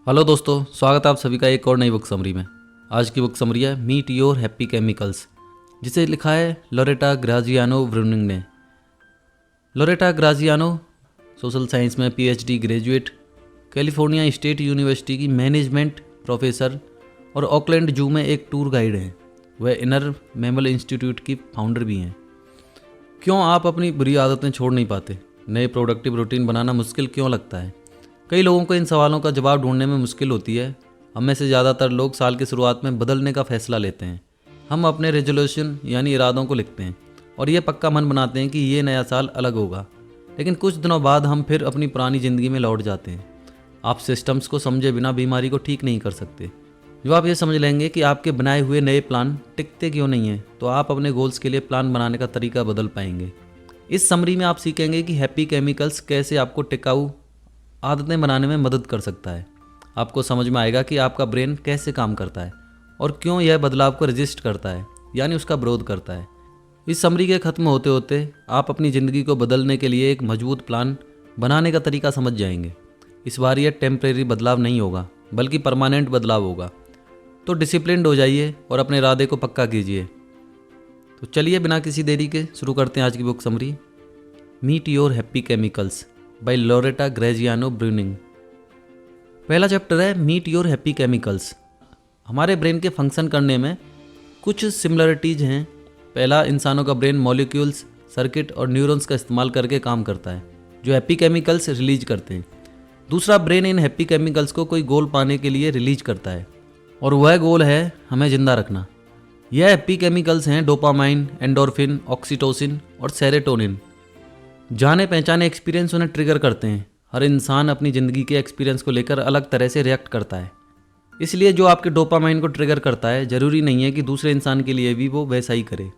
Hello दोस्तों, स्वागत है आप सभी का एक और नई बुक समरी में। आज की बुक समरी है मीट योर हैप्पी केमिकल्स, जिसे लिखा है लोरेटा ग्राजियानो ब्रूनिंग ने। लोरेटा ग्राजियानो सोशल साइंस में PhD graduate, California state university की मैनेजमेंट प्रोफेसर और ऑकलैंड जू में एक टूर गाइड हैं। वह इनर मैमल इंस्टीट्यूट की फाउंडर भी हैं। क्यों आप अपनी बुरी आदतें छोड़ नहीं पाते? नए प्रोडक्टिव रूटीन बनाना मुश्किल क्यों लगता है? कई लोगों को इन सवालों का जवाब ढूंढने में मुश्किल होती है। हम में से ज़्यादातर लोग साल की शुरुआत में बदलने का फैसला लेते हैं। हम अपने रेजोल्यूशन यानी इरादों को लिखते हैं और ये पक्का मन बनाते हैं कि ये नया साल अलग होगा। लेकिन कुछ दिनों बाद हम फिर अपनी पुरानी ज़िंदगी में लौट जाते हैं। आप सिस्टम्स को समझे बिना बीमारी को ठीक नहीं कर सकते। जब आप ये समझ लेंगे कि आपके बनाए हुए नए प्लान टिकते क्यों नहीं हैं, तो आप अपने गोल्स के लिए प्लान बनाने का तरीका बदल पाएंगे। इस समरी में आप सीखेंगे कि हैप्पी केमिकल्स कैसे आपको टिकाऊ आदतें बनाने में मदद कर सकता है। आपको समझ में आएगा कि आपका ब्रेन कैसे काम करता है और क्यों यह बदलाव को रजिस्ट करता है, यानी उसका विरोध करता है। इस समरी के खत्म होते होते आप अपनी ज़िंदगी को बदलने के लिए एक मजबूत प्लान बनाने का तरीका समझ जाएंगे। इस बार यह टेम्परेरी बदलाव नहीं होगा, बल्कि परमानेंट बदलाव होगा। तो डिसिप्लिन्ड हो जाइए और अपने इरादे को पक्का कीजिए। तो चलिए बिना किसी देरी के शुरू करते हैं आज की book summary meet your happy chemicals by Loretta Graziano Breuning. पहला चैप्टर है मीट योर हैप्पी केमिकल्स। हमारे ब्रेन के फंक्शन करने में कुछ सिमिलरिटीज़ हैं। पहला, इंसानों का ब्रेन मॉलिक्यूल्स, सर्किट और न्यूरॉन्स का इस्तेमाल करके काम करता है, जो हैप्पी केमिकल्स रिलीज करते हैं। दूसरा, ब्रेन इन हैप्पी केमिकल्स को कोई गोल पाने के लिए रिलीज करता है, और वह गोल है हमें जिंदा रखना। यह हैप्पी केमिकल्स हैं डोपामाइन, एंडोर्फिन, ऑक्सीटोसिन और सेरोटोनिन। जाने पहचाने एक्सपीरियंस उन्हें ट्रिगर करते हैं। हर इंसान अपनी ज़िंदगी के एक्सपीरियंस को लेकर अलग तरह से रिएक्ट करता है। इसलिए जो आपके डोपामाइन को ट्रिगर करता है, ज़रूरी नहीं है कि दूसरे इंसान के लिए भी वो वैसा ही करे।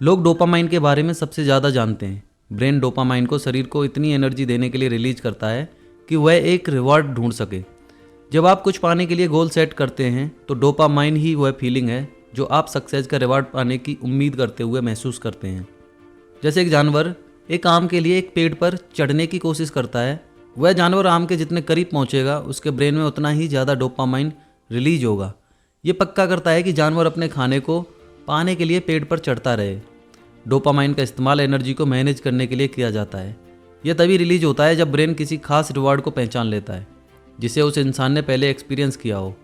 लोग डोपामाइन के बारे में सबसे ज़्यादा जानते हैं। ब्रेन डोपामाइन को शरीर को इतनी एनर्जी देने के लिए रिलीज करता है कि वह एक रिवॉर्ड ढूंढ सके। जब आप कुछ पाने के लिए गोल सेट करते हैं, तो डोपामाइन ही वह फीलिंग है जो आप सक्सेस का रिवॉर्ड पाने की उम्मीद करते हुए महसूस करते हैं। जैसे एक जानवर एक आम के लिए एक पेड़ पर चढ़ने की कोशिश करता है, वह जानवर आम के जितने करीब पहुंचेगा, उसके ब्रेन में उतना ही ज़्यादा डोपामाइन रिलीज होगा। ये पक्का करता है कि जानवर अपने खाने को पाने के लिए पेड़ पर चढ़ता रहे। डोपामाइन का इस्तेमाल एनर्जी को मैनेज करने के लिए किया जाता है। यह तभी रिलीज होता है जब ब्रेन किसी खास रिवॉर्ड को पहचान लेता है, जिसे उस इंसान ने पहले एक्सपीरियंस किया हो।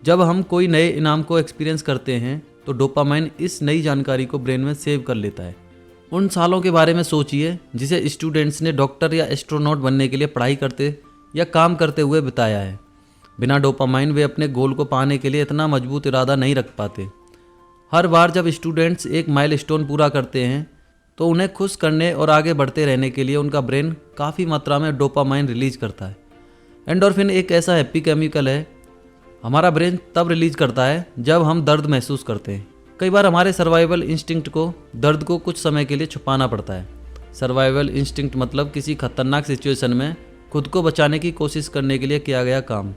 जब हम कोई नए इनाम को एक्सपीरियंस करते हैं, तो डोपामाइन इस नई जानकारी को ब्रेन में सेव कर लेता है। उन सालों के बारे में सोचिए जिसे स्टूडेंट्स ने डॉक्टर या एस्ट्रोनॉट बनने के लिए पढ़ाई करते या काम करते हुए बिताया है। बिना डोपामाइन वे अपने गोल को पाने के लिए इतना मजबूत इरादा नहीं रख पाते। हर बार जब स्टूडेंट्स एक माइलस्टोन पूरा करते हैं, तो उन्हें खुश करने और आगे बढ़ते रहने के लिए उनका ब्रेन काफ़ी मात्रा में डोपामाइन रिलीज करता है। एंडोर्फिन एक ऐसा हैप्पी केमिकल है हमारा ब्रेन तब रिलीज करता है जब हम दर्द महसूस करते हैं। कई बार हमारे सर्वाइवल इंस्टिंक्ट को दर्द को कुछ समय के लिए छुपाना पड़ता है। सर्वाइवल इंस्टिंक्ट मतलब किसी खतरनाक सिचुएशन में खुद को बचाने की कोशिश करने के लिए किया गया काम।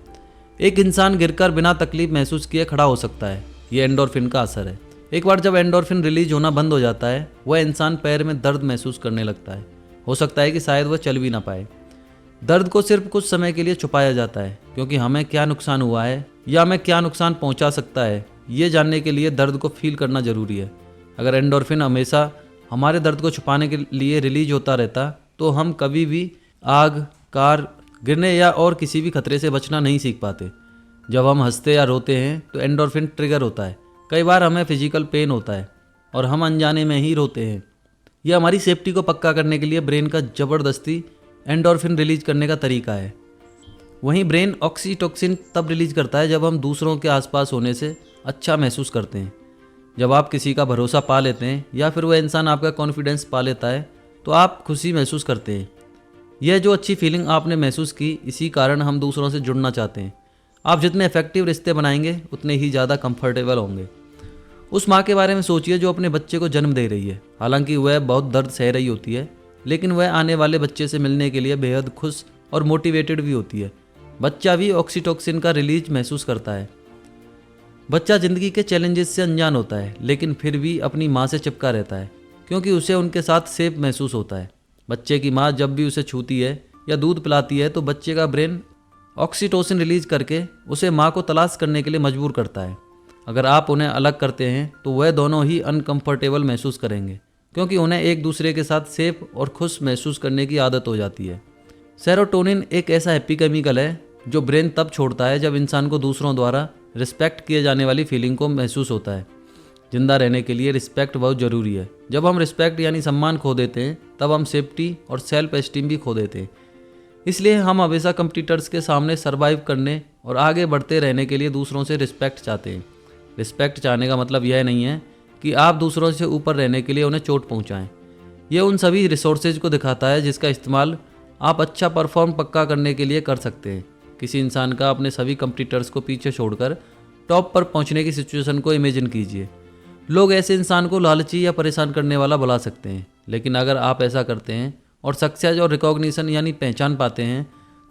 एक इंसान गिरकर बिना तकलीफ महसूस किए खड़ा हो सकता है। ये एंडोर्फिन का असर है। एक बार जब एंडोर्फिन रिलीज होना बंद हो जाता है, वह इंसान पैर में दर्द महसूस करने लगता है। हो सकता है कि शायद वह चल भी ना पाए। दर्द को सिर्फ कुछ समय के लिए छुपाया जाता है, क्योंकि हमें क्या नुकसान हुआ है या हमें क्या नुकसान पहुंचा सकता है, ये जानने के लिए दर्द को फील करना जरूरी है। अगर एंडोर्फिन हमेशा हमारे दर्द को छुपाने के लिए रिलीज होता रहता, तो हम कभी भी आग, कार, गिरने या और किसी भी खतरे से बचना नहीं सीख पाते। जब हम हंसते या रोते हैं, तो एंडोर्फिन ट्रिगर होता है। कई बार हमें फिजिकल पेन होता है और हम अनजाने में ही रोते हैं। यह हमारी सेफ्टी को पक्का करने के लिए ब्रेन का ज़बरदस्ती एंडोर्फिन रिलीज करने का तरीका है। वहीं ब्रेन ऑक्सीटोसिन तब रिलीज करता है जब हम दूसरों के आसपास होने से अच्छा महसूस करते हैं। जब आप किसी का भरोसा पा लेते हैं या फिर वह इंसान आपका कॉन्फिडेंस पा लेता है, तो आप खुशी महसूस करते हैं। यह जो अच्छी फीलिंग आपने महसूस की, इसी कारण हम दूसरों से जुड़ना चाहते हैं। आप जितने इफेक्टिव रिश्ते बनाएंगे, उतने ही ज़्यादा कंफर्टेबल होंगे। उस माँ के बारे में सोचिए जो अपने बच्चे को जन्म दे रही है। हालांकि वह बहुत दर्द सह रही होती है, लेकिन वह आने वाले बच्चे से मिलने के लिए बेहद खुश और मोटिवेटेड भी होती है। बच्चा भी ऑक्सीटोसिन का रिलीज महसूस करता है। बच्चा ज़िंदगी के चैलेंजेस से अनजान होता है, लेकिन फिर भी अपनी माँ से चिपका रहता है, क्योंकि उसे उनके साथ सेफ महसूस होता है। बच्चे की माँ जब भी उसे छूती है या दूध पिलाती है, तो बच्चे का ब्रेन ऑक्सीटोसिन रिलीज करके उसे माँ को तलाश करने के लिए मजबूर करता है। अगर आप उन्हें अलग करते हैं तो वह दोनों ही अनकंफर्टेबल महसूस करेंगे, क्योंकि उन्हें एक दूसरे के साथ सेफ और खुश महसूस करने की आदत हो जाती है। सेरोटोनिन एक ऐसा हैप्पी केमिकल है जो ब्रेन तब छोड़ता है जब इंसान को दूसरों द्वारा रिस्पेक्ट किए जाने वाली फीलिंग को महसूस होता है। जिंदा रहने के लिए रिस्पेक्ट बहुत ज़रूरी है। जब हम रिस्पेक्ट यानी सम्मान खो देते हैं तब हम सेफ्टी और सेल्फ एस्टीम भी खो देते हैं। इसलिए हम हमेशा कंपटीटर्स के सामने सर्वाइव करने और आगे बढ़ते रहने के लिए दूसरों से रिस्पेक्ट चाहते हैं। रिस्पेक्ट चाहने का मतलब यह नहीं है कि आप दूसरों से ऊपर रहने के लिए उन्हें चोट पहुंचाएं। यह उन सभी रिसोर्सेज को दिखाता है जिसका इस्तेमाल आप अच्छा परफॉर्म पक्का करने के लिए कर सकते हैं। किसी इंसान का अपने सभी कंपटीटर्स को पीछे छोड़कर टॉप पर पहुंचने की सिचुएशन को इमेजिन कीजिए। लोग ऐसे इंसान को लालची या परेशान करने वाला बुला सकते हैं, लेकिन अगर आप ऐसा करते हैं और सक्सेस और रिकॉग्निशन यानी पहचान पाते हैं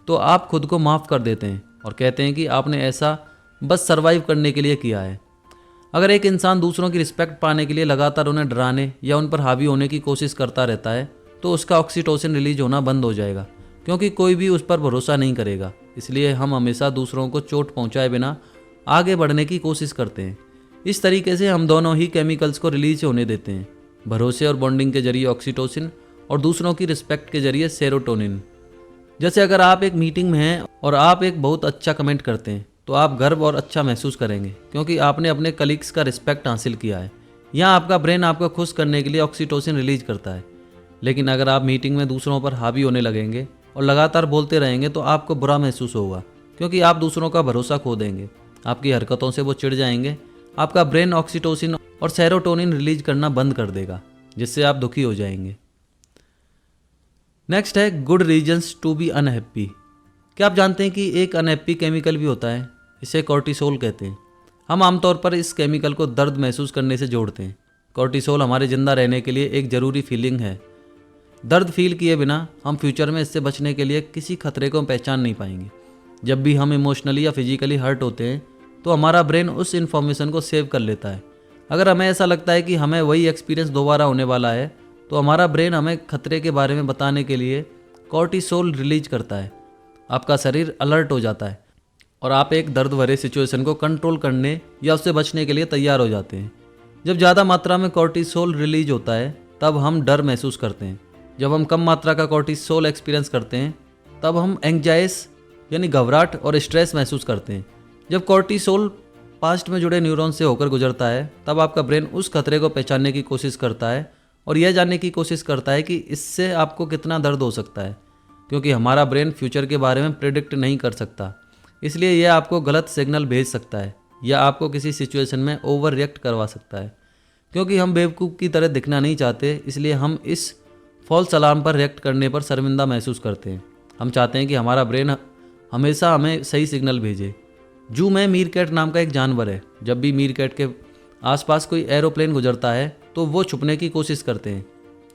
तो आप खुद को माफ़ कर देते हैं और कहते हैं कि आपने ऐसा बस सर्वाइव करने के लिए किया है। अगर एक इंसान दूसरों की रिस्पेक्ट पाने के लिए लगातार उन्हें डराने या उन पर हावी होने की कोशिश करता रहता है तो उसका ऑक्सीटोसिन रिलीज होना बंद हो जाएगा, क्योंकि कोई भी उस पर भरोसा नहीं करेगा। इसलिए हम हमेशा दूसरों को चोट पहुंचाए बिना आगे बढ़ने की कोशिश करते हैं। इस तरीके से हम दोनों ही केमिकल्स को रिलीज होने देते हैं, भरोसे और बॉन्डिंग के जरिए ऑक्सीटोसिन और दूसरों की रिस्पेक्ट के जरिए सेरोटोनिन। जैसे अगर आप एक मीटिंग में हैं और आप एक बहुत अच्छा कमेंट करते हैं तो आप गर्व और अच्छा महसूस करेंगे, क्योंकि आपने अपने कलीग्स का रिस्पेक्ट हासिल किया है। यहाँ आपका ब्रेन आपको खुश करने के लिए ऑक्सीटोसिन रिलीज करता है। लेकिन अगर आप मीटिंग में दूसरों पर हावी होने लगेंगे और लगातार बोलते रहेंगे तो आपको बुरा महसूस होगा, क्योंकि आप दूसरों का भरोसा खो देंगे। आपकी हरकतों से वो चिढ़ जाएंगे। आपका ब्रेन ऑक्सीटोसिन और सेरोटोनिन रिलीज करना बंद कर देगा, जिससे आप दुखी हो जाएंगे। नेक्स्ट है good reasons to be unhappy. क्या आप जानते हैं कि एक अनहैप्पी केमिकल भी होता है, इसे कॉर्टिसोल कहते हैं। हम आमतौर पर इस केमिकल को दर्द महसूस करने से जोड़ते हैं। कॉर्टिसोल हमारे जिंदा रहने के लिए एक ज़रूरी फीलिंग है। दर्द फील किए बिना हम फ्यूचर में इससे बचने के लिए किसी खतरे को पहचान नहीं पाएंगे। जब भी हम इमोशनली या फिजिकली हर्ट होते हैं तो हमारा ब्रेन उस इन्फॉर्मेशन को सेव कर लेता है। अगर हमें ऐसा लगता है कि हमें वही एक्सपीरियंस दोबारा होने वाला है तो हमारा ब्रेन हमें खतरे के बारे में बताने के लिए कॉर्टिसोल रिलीज करता है। आपका शरीर अलर्ट हो जाता है और आप एक दर्द भरे सिचुएशन को कंट्रोल करने या उससे बचने के लिए तैयार हो जाते हैं। जब ज़्यादा मात्रा में कॉर्टिसोल रिलीज होता है तब हम डर महसूस करते हैं। जब हम कम मात्रा का कॉर्टिसोल एक्सपीरियंस करते हैं तब हम एंग्जाइस यानी घबराहट और स्ट्रेस महसूस करते हैं। जब कॉर्टिसोल पास्ट में जुड़े न्यूरॉन से होकर गुजरता है तब आपका ब्रेन उस खतरे को पहचानने की कोशिश करता है और यह जानने की कोशिश करता है कि इससे आपको कितना दर्द हो सकता है, क्योंकि हमारा ब्रेन फ्यूचर के बारे में प्रेडिक्ट नहीं कर सकता। इसलिए यह आपको गलत सिग्नल भेज सकता है या आपको किसी सिचुएशन में ओवर रिएक्ट करवा सकता है। क्योंकि हम बेवकूफ़ की तरह दिखना नहीं चाहते, इसलिए हम इस फॉल्स अलार्म पर रिएक्ट करने पर शर्मिंदा महसूस करते हैं। हम चाहते हैं कि हमारा ब्रेन हमेशा हमें सही सिग्नल भेजे। जू में मीरकैट नाम का एक जानवर है। जब भी मीरकैट के आसपास कोई एरोप्लेन गुजरता है तो वो छुपने की कोशिश करते हैं।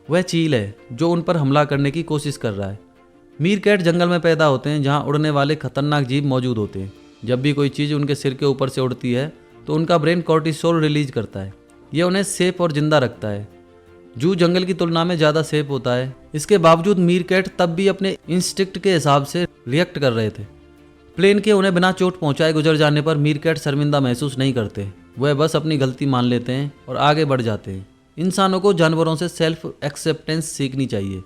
वह चील है जो उन पर हमला करने की कोशिश कर रहा है। मीरकैट जंगल में पैदा होते हैं जहाँ उड़ने वाले खतरनाक जीव मौजूद होते हैं। जब भी कोई चीज़ उनके सिर के ऊपर से उड़ती है तो उनका ब्रेन कॉर्टिसोल रिलीज करता है। यह उन्हें सेफ और जिंदा रखता है। जू जंगल की तुलना में ज़्यादा सेफ होता है। इसके बावजूद मीरकैट तब भी अपने इंस्टिक्ट के हिसाब से रिएक्ट कर रहे थे। प्लेन के उन्हें बिना चोट पहुंचाए गुजर जाने पर मीरकैट शर्मिंदा महसूस नहीं करते। वह बस अपनी गलती मान लेते हैं और आगे बढ़ जाते हैं। इंसानों को जानवरों से सेल्फ एक्सेप्टेंस सीखनी चाहिए।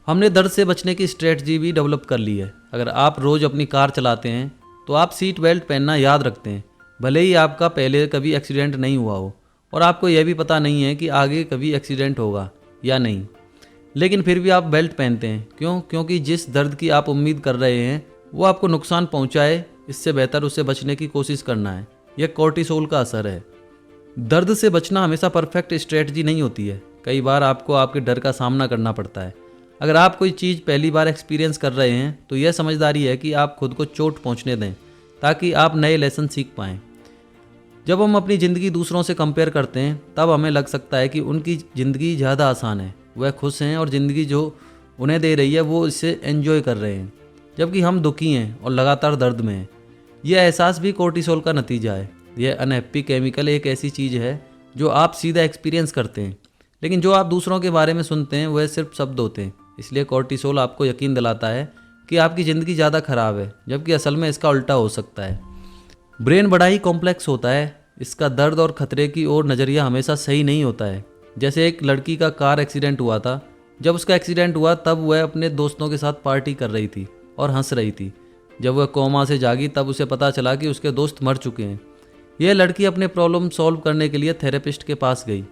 हमने दर्द से बचने की स्ट्रेटजी भी डेवलप कर ली है। अगर आप रोज़ अपनी कार चलाते हैं तो आप सीट बेल्ट पहनना याद रखते हैं, भले ही आपका पहले कभी एक्सीडेंट नहीं हुआ हो और आपको यह भी पता नहीं है कि आगे कभी एक्सीडेंट होगा या नहीं, लेकिन फिर भी आप बेल्ट पहनते हैं। क्यों? क्योंकि जिस दर्द की आप उम्मीद कर रहे हैं वो आपको नुकसान पहुंचाए, इससे बेहतर उससे बचने की कोशिश करना है। यह कॉर्टिसोल का असर है। दर्द से बचना हमेशा परफेक्ट स्ट्रेटजी नहीं होती है। कई बार आपको आपके डर का सामना करना पड़ता है। अगर आप कोई चीज़ पहली बार एक्सपीरियंस कर रहे हैं तो यह समझदारी है कि आप खुद को चोट पहुंचने दें ताकि आप नए लेसन सीख पाएँ। जब हम अपनी ज़िंदगी दूसरों से कंपेयर करते हैं तब हमें लग सकता है कि उनकी ज़िंदगी ज़्यादा आसान है, वह खुश हैं और ज़िंदगी जो उन्हें दे रही है वो इससे एंजॉय कर रहे हैं, जबकि हम दुखी हैं और लगातार दर्द में हैं। यह एहसास भी कॉर्टिसोल का नतीजा है। यह अनहैप्पी केमिकल एक ऐसी चीज़ है जो आप सीधा एक्सपीरियंस करते हैं, लेकिन जो आप दूसरों के बारे में सुनते हैं वह सिर्फ शब्द होते हैं। इसलिए कॉर्टिसोल आपको यकीन दिलाता है कि आपकी ज़िंदगी ज़्यादा ख़राब है, जबकि असल में इसका उल्टा हो सकता है। ब्रेन बड़ा ही कॉम्प्लेक्स होता है, इसका दर्द और ख़तरे की ओर नज़रिया हमेशा सही नहीं होता है। जैसे एक लड़की का कार एक्सीडेंट हुआ था, जब उसका एक्सीडेंट हुआ तब वह अपने दोस्तों के साथ पार्टी कर रही थी और हंस रही थी। जब वह कोमा से जागी तब उसे पता चला कि उसके दोस्त मर चुके हैं। यह लड़की अपने प्रॉब्लम सॉल्व करने के लिए थेरेपिस्ट के पास गई।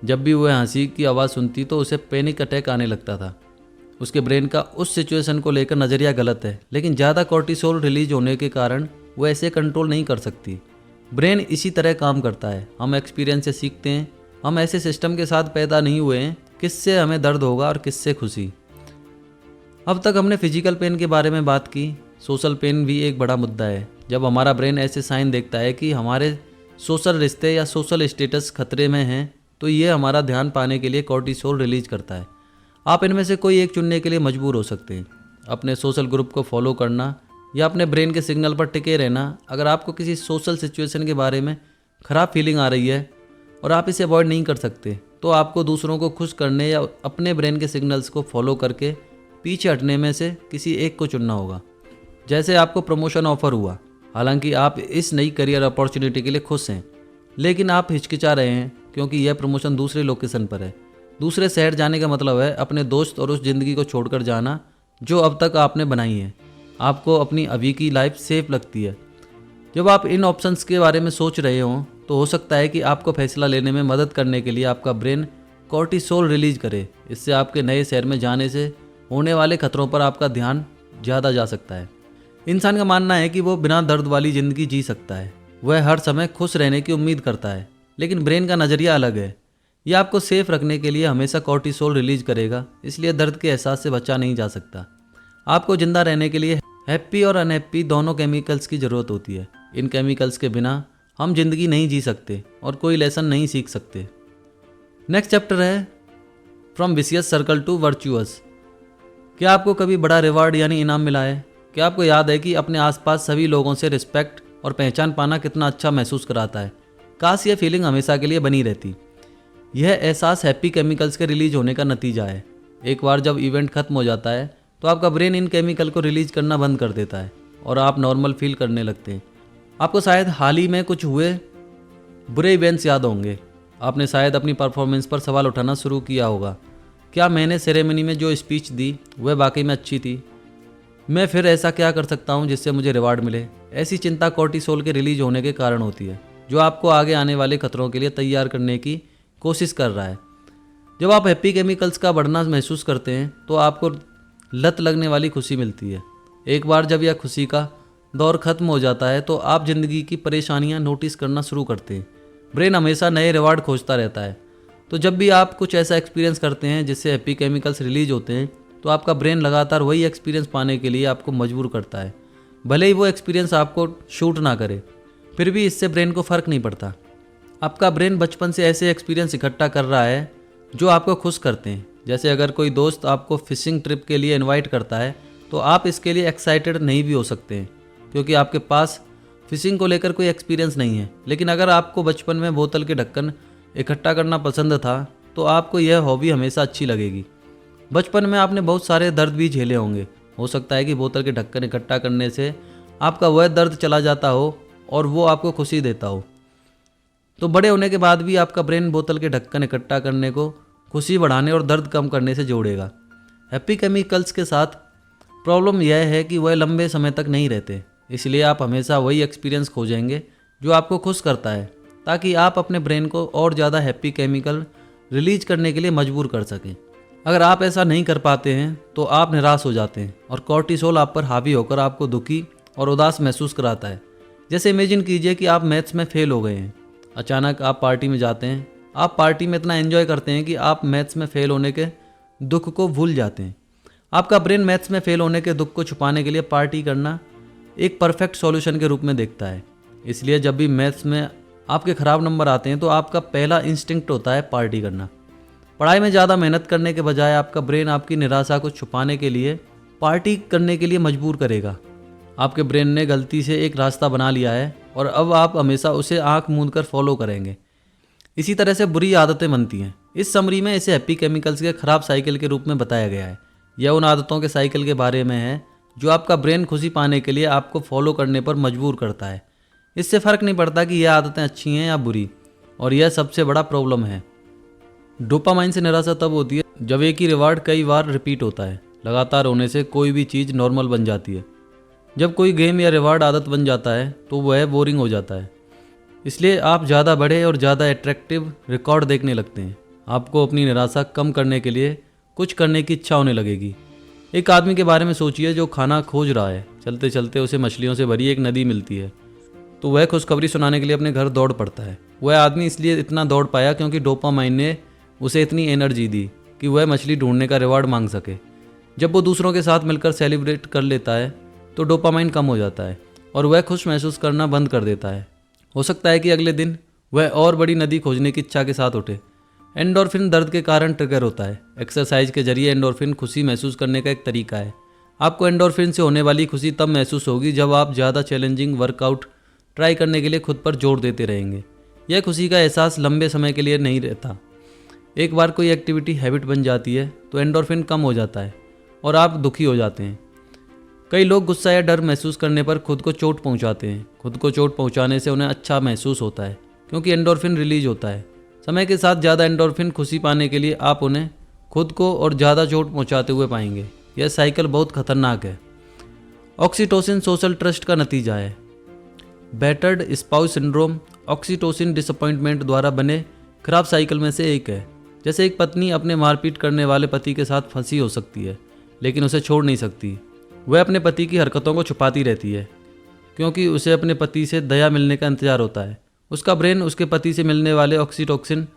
जब भी वह हंसी की आवाज़ सुनती तो उसे पैनिक अटैक आने लगता था। उसके ब्रेन का उस सिचुएशन को लेकर नज़रिया गलत है, लेकिन ज़्यादा कॉर्टिसोल रिलीज होने के कारण वो ऐसे कंट्रोल नहीं कर सकती। ब्रेन इसी तरह काम करता है, हम एक्सपीरियंस से सीखते हैं। हम ऐसे सिस्टम के साथ पैदा नहीं हुए हैं किससे हमें दर्द होगा और किससे खुशी। अब तक हमने फिजिकल पेन के बारे में बात की, सोशल पेन भी एक बड़ा मुद्दा है। जब हमारा ब्रेन ऐसे साइन देखता है कि हमारे सोशल रिश्ते या सोशल स्टेटस खतरे में हैं, तो ये हमारा ध्यान पाने के लिए कॉर्टिसोल रिलीज करता है। आप इनमें से कोई एक चुनने के लिए मजबूर हो सकते हैं, अपने सोशल ग्रुप को फॉलो करना या अपने ब्रेन के सिग्नल पर टिके रहना। अगर आपको किसी सोशल सिचुएशन के बारे में ख़राब फीलिंग आ रही है और आप इसे अवॉइड नहीं कर सकते, तो आपको दूसरों को खुश करने या अपने ब्रेन के सिग्नल्स को फॉलो करके पीछे हटने में से किसी एक को चुनना होगा। जैसे आपको प्रमोशन ऑफर हुआ, हालांकि आप इस नई करियर अपॉर्चुनिटी के लिए खुश हैं, लेकिन आप हिचकिचा रहे हैं क्योंकि यह प्रमोशन दूसरे लोकेशन पर है। दूसरे शहर जाने का मतलब है अपने दोस्त और उस ज़िंदगी को छोड़कर जाना जो अब तक आपने बनाई है। आपको अपनी अभी की लाइफ सेफ लगती है। जब आप इन ऑप्शंस के बारे में सोच रहे हों, तो हो सकता है कि आपको फैसला लेने में मदद करने के लिए आपका ब्रेन कॉर्टिसोल रिलीज करे। इससे आपके नए शहर में जाने से होने वाले खतरों पर आपका ध्यान ज़्यादा जा सकता है। इंसान का मानना है कि वो बिना दर्द वाली ज़िंदगी जी सकता है, वह हर समय खुश रहने की उम्मीद करता है, लेकिन ब्रेन का नज़रिया अलग है। यह आपको सेफ रखने के लिए हमेशा कॉर्टिसोल रिलीज करेगा, इसलिए दर्द के एहसास से बचा नहीं जा सकता। आपको जिंदा रहने के लिए हैप्पी और अनहैप्पी दोनों केमिकल्स की ज़रूरत होती है। इन केमिकल्स के बिना हम जिंदगी नहीं जी सकते और कोई लेसन नहीं सीख सकते। नेक्स्ट चैप्टर है from vicious circle to virtuous. क्या आपको कभी बड़ा रिवार्ड यानी इनाम मिला है? क्या आपको याद है कि अपने आसपास सभी लोगों से रिस्पेक्ट और पहचान पाना कितना अच्छा महसूस कराता है? काश यह फीलिंग हमेशा के लिए बनी रहती। यह एहसास हैप्पी केमिकल्स के रिलीज होने का नतीजा है। एक बार जब इवेंट खत्म हो जाता है तो आपका ब्रेन इन केमिकल को रिलीज करना बंद कर देता है और आप नॉर्मल फील करने लगते हैं। आपको शायद हाल ही में कुछ हुए बुरे इवेंट्स याद होंगे। आपने शायद अपनी परफॉर्मेंस पर सवाल उठाना शुरू किया होगा। क्या मैंने सेरेमनी में जो स्पीच दी वह वाकई में अच्छी थी? मैं फिर ऐसा क्या कर सकता हूं जिससे मुझे रिवार्ड मिले? ऐसी चिंता कॉर्टिसोल के रिलीज होने के कारण होती है, जो आपको आगे आने वाले खतरों के लिए तैयार करने की कोशिश कर रहा है। जब आप हैप्पी केमिकल्स का बढ़ना महसूस करते हैं तो आपको लत लगने वाली खुशी मिलती है। एक बार जब यह खुशी का दौर खत्म हो जाता है तो आप ज़िंदगी की परेशानियां नोटिस करना शुरू करते हैं। ब्रेन हमेशा नए रिवार्ड खोजता रहता है, तो जब भी आप कुछ ऐसा एक्सपीरियंस करते हैं जिससे हैप्पी केमिकल्स रिलीज होते हैं, तो आपका ब्रेन लगातार वही एक्सपीरियंस पाने के लिए आपको मजबूर करता है। भले ही वो एक्सपीरियंस आपको शूट ना करे, फिर भी इससे ब्रेन को फ़र्क नहीं पड़ता। आपका ब्रेन बचपन से ऐसे एक्सपीरियंस इकट्ठा कर रहा है जो आपको खुश करते हैं। जैसे अगर कोई दोस्त आपको फिशिंग ट्रिप के लिए इनवाइट करता है तो आप इसके लिए एक्साइटेड नहीं भी हो सकते हैं, क्योंकि आपके पास फिशिंग को लेकर कोई एक्सपीरियंस नहीं है। लेकिन अगर आपको बचपन में बोतल के ढक्कन इकट्ठा करना पसंद था तो आपको यह हॉबी हमेशा अच्छी लगेगी। बचपन में आपने बहुत सारे दर्द भी झेले होंगे। हो सकता है कि बोतल के ढक्कन इकट्ठा करने से आपका वह दर्द चला जाता हो और वो आपको खुशी देता हो। तो बड़े होने के बाद भी आपका ब्रेन बोतल के ढक्कन इकट्ठा करने को खुशी बढ़ाने और दर्द कम करने से जोड़ेगा। हैप्पी केमिकल्स के साथ प्रॉब्लम यह है कि वह लंबे समय तक नहीं रहते, इसलिए आप हमेशा वही एक्सपीरियंस खोजेंगे जो आपको खुश करता है, ताकि आप अपने ब्रेन को और ज़्यादा हैप्पी केमिकल रिलीज करने के लिए मजबूर कर सकें। अगर आप ऐसा नहीं कर पाते हैं तो आप निराश हो जाते हैं और कॉर्टिसोल आप पर हावी होकर आपको दुखी और उदास महसूस कराता है। जैसे इमेजिन कीजिए कि आप मैथ्स में फेल हो गए हैं। अचानक आप पार्टी में जाते हैं। आप पार्टी में इतना एंजॉय करते हैं कि आप मैथ्स में फेल होने के दुख को भूल जाते हैं। आपका ब्रेन मैथ्स में फेल होने के दुख को छुपाने के लिए पार्टी करना एक परफेक्ट सॉल्यूशन के रूप में देखता है। इसलिए जब भी मैथ्स में आपके ख़राब नंबर आते हैं तो आपका पहला इंस्टिंक्ट होता है पार्टी करना। पढ़ाई में ज़्यादा मेहनत करने के बजाय आपका ब्रेन आपकी निराशा को छुपाने के लिए पार्टी करने के लिए मजबूर करेगा। आपके ब्रेन ने गलती से एक रास्ता बना लिया है और अब आप हमेशा उसे आंख मूंद कर फॉलो करेंगे। इसी तरह से बुरी आदतें बनती हैं। इस समरी में इसे हैप्पी केमिकल्स के खराब साइकिल के रूप में बताया गया है। यह उन आदतों के साइकिल के बारे में है जो आपका ब्रेन खुशी पाने के लिए आपको फॉलो करने पर मजबूर करता है। इससे फ़र्क नहीं पड़ता कि यह आदतें अच्छी हैं या बुरी, और यह सबसे बड़ा प्रॉब्लम है। डोपामाइन से निराशा तब होती है जब एक ही रिवार्ड कई बार रिपीट होता है। लगातार होने से कोई भी चीज़ नॉर्मल बन जाती है। जब कोई गेम या रिवार्ड आदत बन जाता है तो वह बोरिंग हो जाता है। इसलिए आप ज़्यादा बड़े और ज़्यादा अट्रैक्टिव रिकॉर्ड देखने लगते हैं। आपको अपनी निराशा कम करने के लिए कुछ करने की इच्छा होने लगेगी। एक आदमी के बारे में सोचिए जो खाना खोज रहा है। चलते चलते उसे मछलियों से भरी एक नदी मिलती है तो वह खुशखबरी सुनाने के लिए अपने घर दौड़ पड़ता है। वह आदमी इसलिए इतना दौड़ पाया क्योंकि डोपामाइन ने उसे इतनी एनर्जी दी कि वह मछली ढूंढने का रिवार्ड मांग सके। जब वो दूसरों के साथ मिलकर सेलिब्रेट कर लेता है तो डोपामाइन कम हो जाता है और वह खुश महसूस करना बंद कर देता है। हो सकता है कि अगले दिन वह और बड़ी नदी खोजने की इच्छा के साथ उठे। एंडोर्फिन दर्द के कारण ट्रिगर होता है। एक्सरसाइज के जरिए एंडोर्फिन खुशी महसूस करने का एक तरीका है। आपको एंडोर्फिन से होने वाली खुशी तब महसूस होगी जब आप ज़्यादा चैलेंजिंग वर्कआउट ट्राई करने के लिए खुद पर जोर देते रहेंगे। यह खुशी का एहसास लंबे समय के लिए नहीं रहता। एक बार कोई एक्टिविटी हैबिट बन जाती है तो एंडोर्फिन कम हो जाता है और आप दुखी हो जाते हैं। कई लोग गुस्सा या डर महसूस करने पर खुद को चोट पहुंचाते हैं। खुद को चोट पहुंचाने से उन्हें अच्छा महसूस होता है क्योंकि एंडोर्फिन रिलीज होता है। समय के साथ ज़्यादा एंडोर्फिन खुशी पाने के लिए आप उन्हें खुद को और ज़्यादा चोट पहुंचाते हुए पाएंगे। यह साइकिल बहुत खतरनाक है। ऑक्सीटोसिन सोशल ट्रस्ट का नतीजा है। Battered spouse syndrome oxytocin disappointment द्वारा बने खराब साइकिल में से एक है। जैसे एक पत्नी अपने मारपीट करने वाले पति के साथ फंसी हो सकती है लेकिन उसे छोड़ नहीं सकती। वह अपने पति की हरकतों को छुपाती रहती है क्योंकि उसे अपने पति से दया मिलने का इंतजार होता है। उसका ब्रेन उसके पति से मिलने वाले ऑक्सीटोसिन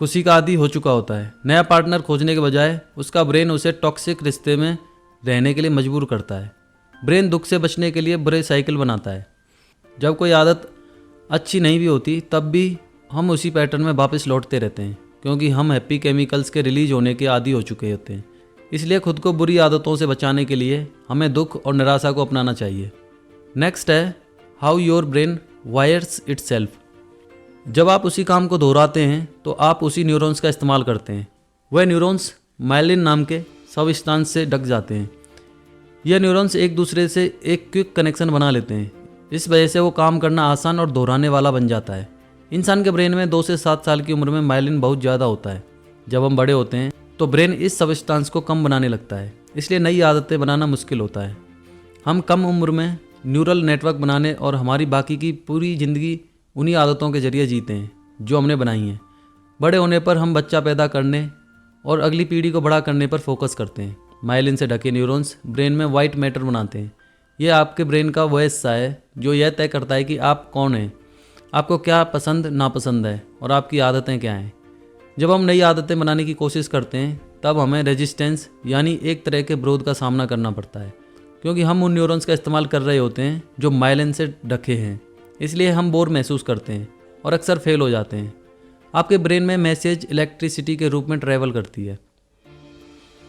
खुशी का आदी हो चुका होता है। नया पार्टनर खोजने के बजाय उसका ब्रेन उसे टॉक्सिक रिश्ते में रहने के लिए मजबूर करता है। ब्रेन दुख से बचने के लिए बुरे साइकिल बनाता है। जब कोई आदत अच्छी नहीं भी होती तब भी हम उसी पैटर्न में वापस लौटते रहते हैं क्योंकि हम हैप्पी केमिकल्स के रिलीज होने के आदी हो चुके होते हैं। इसलिए खुद को बुरी आदतों से बचाने के लिए हमें दुख और निराशा को अपनाना चाहिए। नेक्स्ट है how your brain wires itself. जब आप उसी काम को दोहराते हैं तो आप उसी न्यूरॉन्स का इस्तेमाल करते हैं। वह न्यूरॉन्स माइलिन नाम के सबस्टांस से ढक जाते हैं। यह न्यूरॉन्स एक दूसरे से एक क्विक कनेक्शन बना लेते हैं। इस वजह से वो काम करना आसान और दोहराने वाला बन जाता है। इंसान के ब्रेन में 2 से 7 साल की उम्र में माइलिन बहुत ज़्यादा होता है। जब हम बड़े होते हैं तो ब्रेन इस सबस्टांस को कम बनाने लगता है। इसलिए नई आदतें बनाना मुश्किल होता है। हम कम उम्र में न्यूरल नेटवर्क बनाने और हमारी बाकी की पूरी ज़िंदगी उन्हीं आदतों के जरिए जीते हैं जो हमने बनाई हैं। बड़े होने पर हम बच्चा पैदा करने और अगली पीढ़ी को बड़ा करने पर फोकस करते हैं। माइलिन से ढके न्यूरॉन्स ब्रेन में वाइट मैटर बनाते हैं। यह आपके ब्रेन का वह हिस्सा है जो यह तय करता है कि आप कौन हैं, आपको क्या पसंद नापसंद है और आपकी आदतें क्या हैं। जब हम नई आदतें बनाने की कोशिश करते हैं तब हमें रेजिस्टेंस यानी एक तरह के विरोध का सामना करना पड़ता है क्योंकि हम उन न्यूरॉन्स का इस्तेमाल कर रहे होते हैं जो माइलिन से ढके हैं। इसलिए हम बोर महसूस करते हैं और अक्सर फेल हो जाते हैं। आपके ब्रेन में मैसेज इलेक्ट्रिसिटी के रूप में ट्रैवल करती है।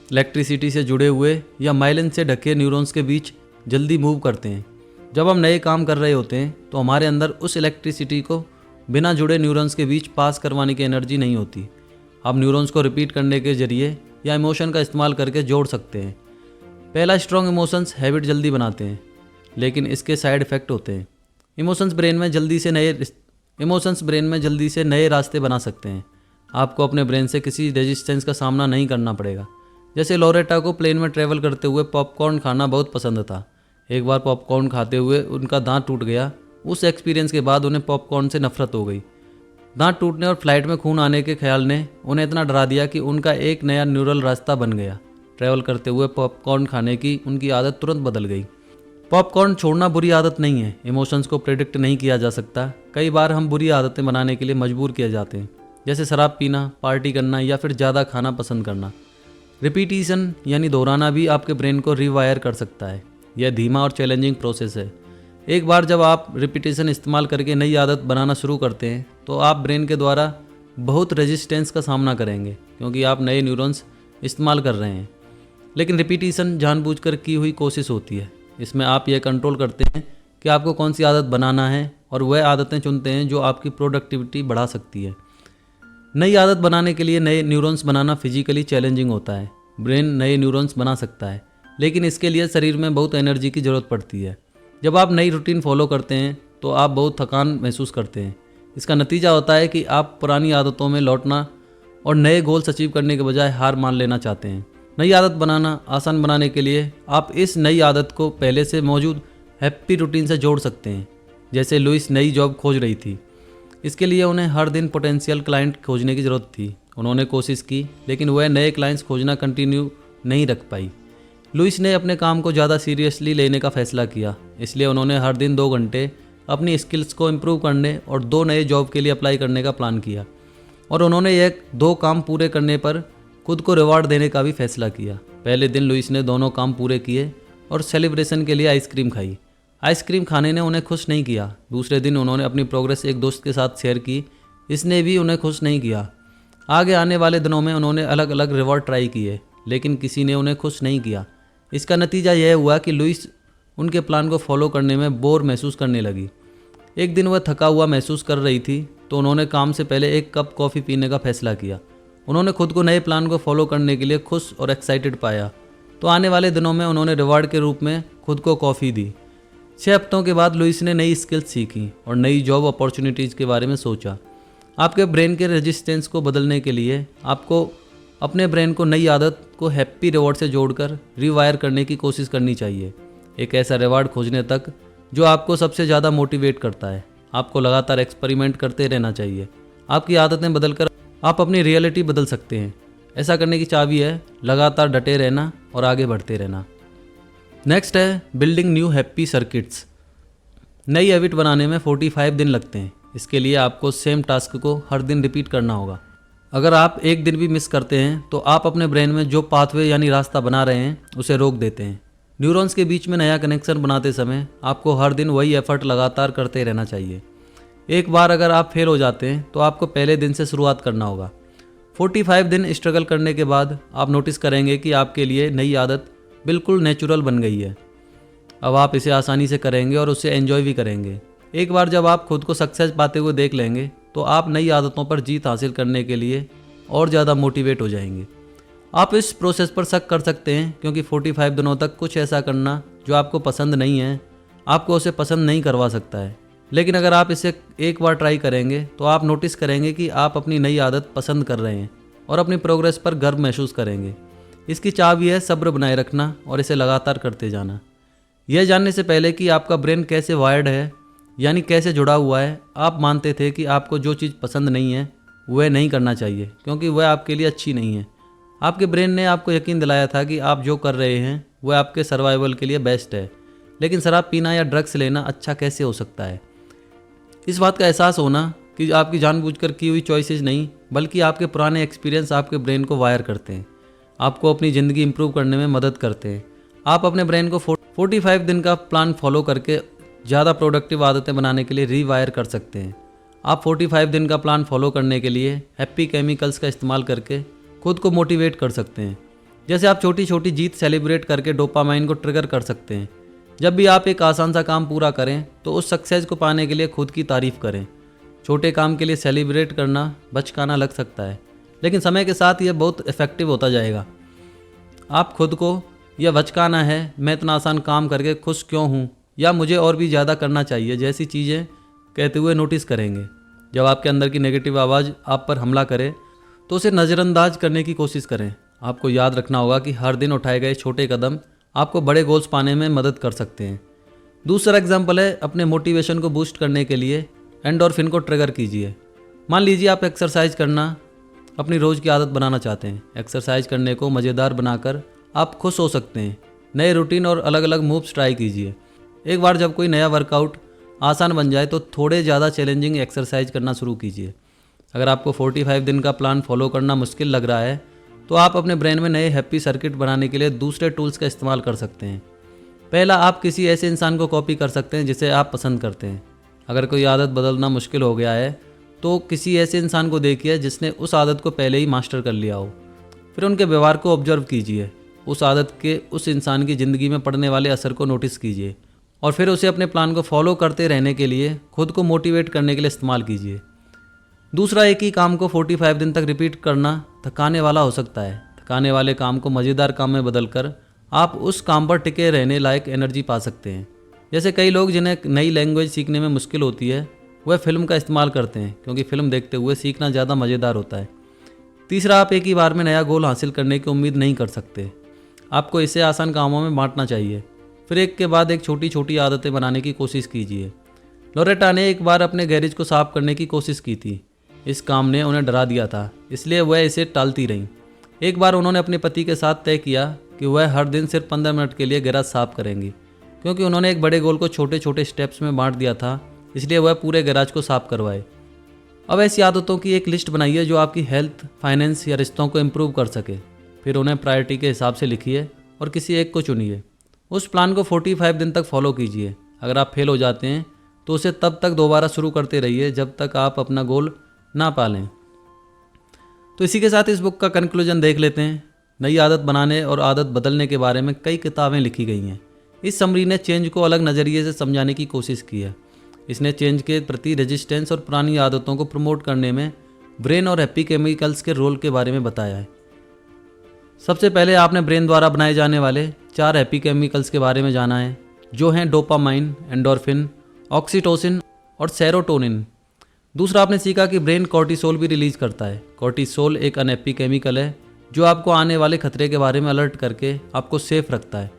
इलेक्ट्रिसिटी से जुड़े हुए या माइलिन से ढके न्यूरॉन्स के बीच जल्दी मूव करते हैं। जब हम नए काम कर रहे होते हैं तो हमारे अंदर उस इलेक्ट्रिसिटी को बिना जुड़े न्यूरॉन्स के बीच पास करवाने की एनर्जी नहीं होती। आप न्यूरॉन्स को रिपीट करने के जरिए या इमोशन का इस्तेमाल करके जोड़ सकते हैं। पहला, स्ट्रॉन्ग इमोशंस हैबिट जल्दी बनाते हैं लेकिन इसके साइड इफ़ेक्ट होते हैं। इमोशंस ब्रेन में जल्दी से नए रास्ते बना सकते हैं। आपको अपने ब्रेन से किसी रेजिस्टेंस का सामना नहीं करना पड़ेगा। जैसे लोरेटा को प्लेन में ट्रैवल करते हुए पॉपकॉर्न खाना बहुत पसंद था। एक बार पॉपकॉर्न खाते हुए उनका दांत टूट गया। उस एक्सपीरियंस के बाद उन्हें पॉपकॉर्न से नफरत हो गई। दांत टूटने और फ्लाइट में खून आने के ख्याल ने उन्हें इतना डरा दिया कि उनका एक नया न्यूरल रास्ता बन गया। ट्रैवल करते हुए पॉपकॉर्न खाने की उनकी आदत तुरंत बदल गई। पॉपकॉर्न छोड़ना बुरी आदत नहीं है। इमोशंस को प्रेडिक्ट नहीं किया जा सकता। कई बार हम बुरी आदतें बनाने के लिए मजबूर किए जाते हैं, जैसे शराब पीना, पार्टी करना या फिर ज़्यादा खाना पसंद करना। रिपीटिशन यानी दोहराना भी आपके ब्रेन को रिवायर कर सकता है। यह धीमा और चैलेंजिंग प्रोसेस है। एक बार जब आप रिपीटिशन इस्तेमाल करके नई आदत बनाना शुरू करते हैं तो आप ब्रेन के द्वारा बहुत रेजिस्टेंस का सामना करेंगे क्योंकि आप नए न्यूरॉन्स इस्तेमाल कर रहे हैं। लेकिन रिपीटिशन जानबूझकर की हुई कोशिश होती है। इसमें आप यह कंट्रोल करते हैं कि आपको कौन सी आदत बनाना है और वह आदतें चुनते हैं जो आपकी प्रोडक्टिविटी बढ़ा सकती है। नई आदत बनाने के लिए नए न्यूरॉन्स बनाना फिजिकली चैलेंजिंग होता है। ब्रेन नए न्यूरॉन्स बना सकता है लेकिन इसके लिए शरीर में बहुत एनर्जी की ज़रूरत पड़ती है। जब आप नई रूटीन फॉलो करते हैं तो आप बहुत थकान महसूस करते हैं। इसका नतीजा होता है कि आप पुरानी आदतों में लौटना और नए गोल्स अचीव करने के बजाय हार मान लेना चाहते हैं। नई आदत बनाना आसान बनाने के लिए आप इस नई आदत को पहले से मौजूद हैप्पी रूटीन से जोड़ सकते हैं। जैसे लुइस नई जॉब खोज रही थी, इसके लिए उन्हें हर दिन पोटेंशियल क्लाइंट खोजने की ज़रूरत थी। उन्होंने कोशिश की, लेकिन वह नए क्लाइंट्स खोजना कंटिन्यू नहीं रख पाई। लुइस ने अपने काम को ज़्यादा सीरियसली लेने का फैसला किया, इसलिए उन्होंने हर दिन 2 घंटे अपनी स्किल्स को इम्प्रूव करने और 2 नए जॉब के लिए अप्लाई करने का प्लान किया। और उन्होंने यह 2 काम पूरे करने पर खुद को रिवॉर्ड देने का भी फैसला किया। पहले दिन लुइस ने दोनों काम पूरे किए और सेलिब्रेशन के लिए आइसक्रीम खाई। आइसक्रीम खाने ने उन्हें खुश नहीं किया। दूसरे दिन उन्होंने अपनी प्रोग्रेस एक दोस्त के साथ शेयर की, इसने भी उन्हें खुश नहीं किया। आगे आने वाले दिनों में उन्होंने अलग अलग रिवॉर्ड ट्राई किए, लेकिन किसी ने उन्हें खुश नहीं किया। इसका नतीजा यह हुआ कि लुइस उनके प्लान को फॉलो करने में बोर महसूस करने लगी। एक दिन वह थका हुआ महसूस कर रही थी, तो उन्होंने काम से पहले 1 कप कॉफ़ी पीने का फैसला किया। उन्होंने खुद को नए प्लान को फॉलो करने के लिए खुश और एक्साइटेड पाया, तो आने वाले दिनों में उन्होंने रिवॉर्ड के रूप में खुद को कॉफ़ी दी। 6 हफ्तों के बाद लुइस ने नई स्किल्स सीखी और नई जॉब अपॉर्चुनिटीज़ के बारे में सोचा। आपके ब्रेन के रेजिस्टेंस को बदलने के लिए आपको अपने ब्रेन को नई आदत को हैप्पी रिवॉर्ड से जोड़कर रिवायर करने की कोशिश करनी चाहिए। एक ऐसा रिवॉर्ड खोजने तक जो आपको सबसे ज़्यादा मोटिवेट करता है। आपको लगातार एक्सपेरिमेंट करते रहना चाहिए। आपकी आदतें बदलकर आप अपनी रियलिटी बदल सकते हैं। ऐसा करने की चाबी है लगातार डटे रहना और आगे बढ़ते रहना। नेक्स्ट है बिल्डिंग न्यू हैप्पी सर्किट्स। नई हैबिट बनाने में 45 दिन लगते हैं। इसके लिए आपको सेम टास्क को हर दिन रिपीट करना होगा। अगर आप एक दिन भी मिस करते हैं तो आप अपने ब्रेन में जो पाथवे यानी रास्ता बना रहे हैं उसे रोक देते हैं। न्यूरॉन्स के बीच में नया कनेक्शन बनाते समय आपको हर दिन वही एफर्ट लगातार करते रहना चाहिए। एक बार अगर आप फेल हो जाते हैं तो आपको पहले दिन से शुरुआत करना होगा। 45 दिन स्ट्रगल करने के बाद आप नोटिस करेंगे कि आपके लिए नई आदत बिल्कुल नेचुरल बन गई है। अब आप इसे आसानी से करेंगे और उसे एंजॉय भी करेंगे। एक बार जब आप खुद को सक्सेस पाते हुए देख लेंगे तो आप नई आदतों पर जीत हासिल करने के लिए और ज़्यादा मोटिवेट हो जाएंगे। आप इस प्रोसेस पर शक कर सकते हैं, क्योंकि 45 दिनों तक कुछ ऐसा करना जो आपको पसंद नहीं है आपको उसे पसंद नहीं करवा सकता है। लेकिन अगर आप इसे एक बार ट्राई करेंगे तो आप नोटिस करेंगे कि आप अपनी नई आदत पसंद कर रहे हैं और अपनी प्रोग्रेस पर गर्व महसूस करेंगे। इसकी चाबी है सब्र बनाए रखना और इसे लगातार करते जाना। यह जानने से पहले कि आपका ब्रेन कैसे वायर्ड है, यानी कैसे जुड़ा हुआ है, आप मानते थे कि आपको जो चीज़ पसंद नहीं है वह नहीं करना चाहिए, क्योंकि वह आपके लिए अच्छी नहीं है। आपके ब्रेन ने आपको यकीन दिलाया था कि आप जो कर रहे हैं वह आपके सर्वाइवल के लिए बेस्ट है। लेकिन शराब पीना या ड्रग्स लेना अच्छा कैसे हो सकता है? इस बात का एहसास होना कि आपकी जानबूझकर की हुई चॉइसेस नहीं, बल्कि आपके पुराने एक्सपीरियंस आपके ब्रेन को वायर करते हैं, आपको अपनी ज़िंदगी इंप्रूव करने में मदद करते हैं। आप अपने ब्रेन को 45 दिन का प्लान फॉलो करके ज़्यादा प्रोडक्टिव आदतें बनाने के लिए रीवायर कर सकते हैं। आप 45 दिन का प्लान फॉलो करने के लिए हैप्पी केमिकल्स का इस्तेमाल करके खुद को मोटिवेट कर सकते हैं। जैसे आप छोटी छोटी जीत सेलिब्रेट करके डोपामाइन को ट्रिगर कर सकते हैं। जब भी आप एक आसान सा काम पूरा करें तो उस सक्सेस को पाने के लिए खुद की तारीफ़ करें। छोटे काम के लिए सेलिब्रेट करना बचकाना लग सकता है, लेकिन समय के साथ यह बहुत इफ़ेक्टिव होता जाएगा। आप खुद को यह बचकाना है, मैं इतना आसान काम करके खुश क्यों हूँ, या मुझे और भी ज़्यादा करना चाहिए जैसी चीज़ें कहते हुए नोटिस करेंगे। जब आपके अंदर की नेगेटिव आवाज़ आप पर हमला करे तो उसे नज़रअंदाज करने की कोशिश करें। आपको याद रखना होगा कि हर दिन उठाए गए छोटे कदम आपको बड़े गोल्स पाने में मदद कर सकते हैं। दूसरा एग्जाम्पल है अपने मोटिवेशन को बूस्ट करने के लिए एंडोर्फिन को ट्रिगर कीजिए। मान लीजिए आप एक्सरसाइज करना अपनी रोज़ की आदत बनाना चाहते हैं। एक्सरसाइज करने को मज़ेदार बनाकर आप खुश हो सकते हैं। नए रूटीन और अलग अलग मूव्स ट्राई कीजिए। एक बार जब कोई नया वर्कआउट आसान बन जाए तो थोड़े ज़्यादा चैलेंजिंग एक्सरसाइज करना शुरू कीजिए। अगर आपको 45 दिन का प्लान फॉलो करना मुश्किल लग रहा है तो आप अपने ब्रेन में नए हैप्पी सर्किट बनाने के लिए दूसरे टूल्स का इस्तेमाल कर सकते हैं। पहला, आप किसी ऐसे इंसान को कॉपी कर सकते हैं जिसे आप पसंद करते हैं। अगर कोई आदत बदलना मुश्किल हो गया है तो किसी ऐसे इंसान को देखिए जिसने उस आदत को पहले ही मास्टर कर लिया हो। फिर उनके व्यवहार को ऑब्जर्व कीजिए। उस आदत के उस इंसान की ज़िंदगी में पड़ने वाले असर को नोटिस कीजिए और फिर उसे अपने प्लान को फॉलो करते रहने के लिए खुद को मोटिवेट करने के लिए इस्तेमाल कीजिए। दूसरा, एक ही काम को 45 दिन तक रिपीट करना थकाने वाला हो सकता है। थकाने वाले काम को मज़ेदार काम में बदलकर आप उस काम पर टिके रहने लायक एनर्जी पा सकते हैं। जैसे कई लोग जिन्हें नई लैंग्वेज सीखने में मुश्किल होती है वह फिल्म का इस्तेमाल करते हैं, क्योंकि फिल्म देखते हुए सीखना ज़्यादा मज़ेदार होता है। तीसरा, आप एक ही बार में नया गोल हासिल करने की उम्मीद नहीं कर सकते। आपको इसे आसान कामों में बांटना चाहिए, फिर एक के बाद एक छोटी छोटी आदतें बनाने की कोशिश कीजिए। लोरेटा ने एक बार अपने गैरेज को साफ करने की कोशिश की थी। इस काम ने उन्हें डरा दिया था, इसलिए वह इसे टालती रहीं। एक बार उन्होंने अपने पति के साथ तय किया कि वह हर दिन सिर्फ 15 मिनट के लिए गैराज साफ करेंगी। क्योंकि उन्होंने एक बड़े गोल को छोटे छोटे स्टेप्स में बांट दिया था, इसलिए वह पूरे गैराज को साफ करवाए। अब ऐसी आदतों की एक लिस्ट बनाइए जो आपकी हेल्थ, फाइनेंस या रिश्तों को इम्प्रूव कर सके। फिर उन्हें प्रायोरिटी के हिसाब से लिखिए और किसी एक को चुनिए। उस प्लान को 45 दिन तक फॉलो कीजिए। अगर आप फेल हो जाते हैं तो उसे तब तक दोबारा शुरू करते रहिए जब तक आप अपना गोल ना पालें। तो इसी के साथ इस बुक का कंक्लूजन देख लेते हैं। नई आदत बनाने और आदत बदलने के बारे में कई किताबें लिखी गई हैं। इस समरी ने चेंज को अलग नज़रिए से समझाने की कोशिश की है। इसने चेंज के प्रति रेजिस्टेंस और पुरानी आदतों को प्रमोट करने में ब्रेन और हैप्पी केमिकल्स के रोल के बारे में बताया है। सबसे पहले आपने ब्रेन द्वारा बनाए जाने वाले 4 हैप्पी केमिकल्स के बारे में जाना है, जो हैं डोपामाइन, एंडोर्फिन, ऑक्सीटोसिन और सेरोटोनिन। दूसरा, आपने सीखा कि ब्रेन कॉर्टिसोल भी रिलीज करता है। कॉर्टिसोल एक अनहैप्पी केमिकल है जो आपको आने वाले खतरे के बारे में अलर्ट करके आपको सेफ रखता है।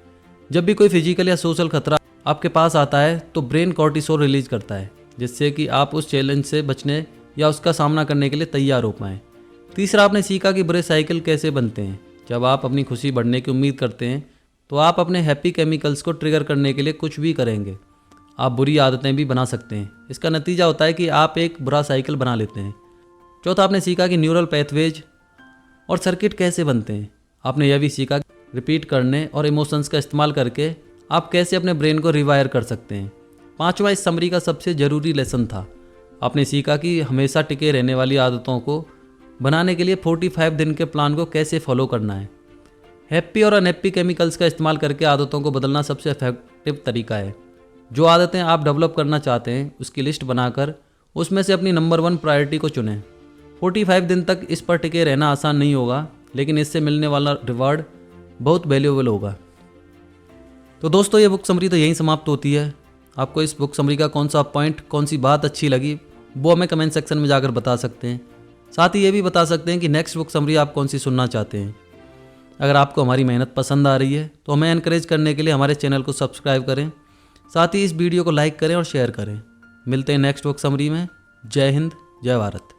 जब भी कोई फिजिकल या सोशल खतरा आपके पास आता है तो ब्रेन कॉर्टिसोल रिलीज करता है, जिससे कि आप उस चैलेंज से बचने या उसका सामना करने के लिए तैयार हो पाएँ। तीसरा, आपने सीखा कि बुरे साइकिल कैसे बनते हैं। जब आप अपनी खुशी बढ़ने की उम्मीद करते हैं तो आप अपने हैप्पी केमिकल्स को ट्रिगर करने के लिए कुछ भी करेंगे। आप बुरी आदतें भी बना सकते हैं। इसका नतीजा होता है कि आप एक बुरा साइकिल बना लेते हैं। चौथा, आपने सीखा कि न्यूरल पैथवेज और सर्किट कैसे बनते हैं। आपने यह भी सीखा कि रिपीट करने और इमोशंस का इस्तेमाल करके आप कैसे अपने ब्रेन को रिवायर कर सकते हैं। पांचवा, इस समरी का सबसे ज़रूरी लेसन था। आपने सीखा कि हमेशा टिके रहने वाली आदतों को बनाने के लिए 45 दिन के प्लान को कैसे फॉलो करना है। हैप्पी और अनहैप्पी केमिकल्स का इस्तेमाल करके आदतों को बदलना सबसे इफेक्टिव तरीका है। जो आदतें आप डेवलप करना चाहते हैं उसकी लिस्ट बनाकर उसमें से अपनी नंबर 1 प्रायोरिटी को चुनें। 45 दिन तक इस पर टिके रहना आसान नहीं होगा, लेकिन इससे मिलने वाला रिवार्ड बहुत वैल्यूएबल होगा। तो दोस्तों, ये बुक समरी तो यहीं समाप्त होती है। आपको इस बुक समरी का कौन सा पॉइंट, कौन सी बात अच्छी लगी वो हमें कमेंट सेक्शन में जाकर बता सकते हैं। साथ ही ये भी बता सकते हैं कि नेक्स्ट बुक समरी आप कौन सी सुनना चाहते हैं। अगर आपको हमारी मेहनत पसंद आ रही है तो हमें एनकरेज करने के लिए हमारे चैनल को सब्सक्राइब करें। साथ ही इस वीडियो को लाइक करें और शेयर करें। मिलते हैं नेक्स्ट बुक समरी में। जय हिंद, जय भारत।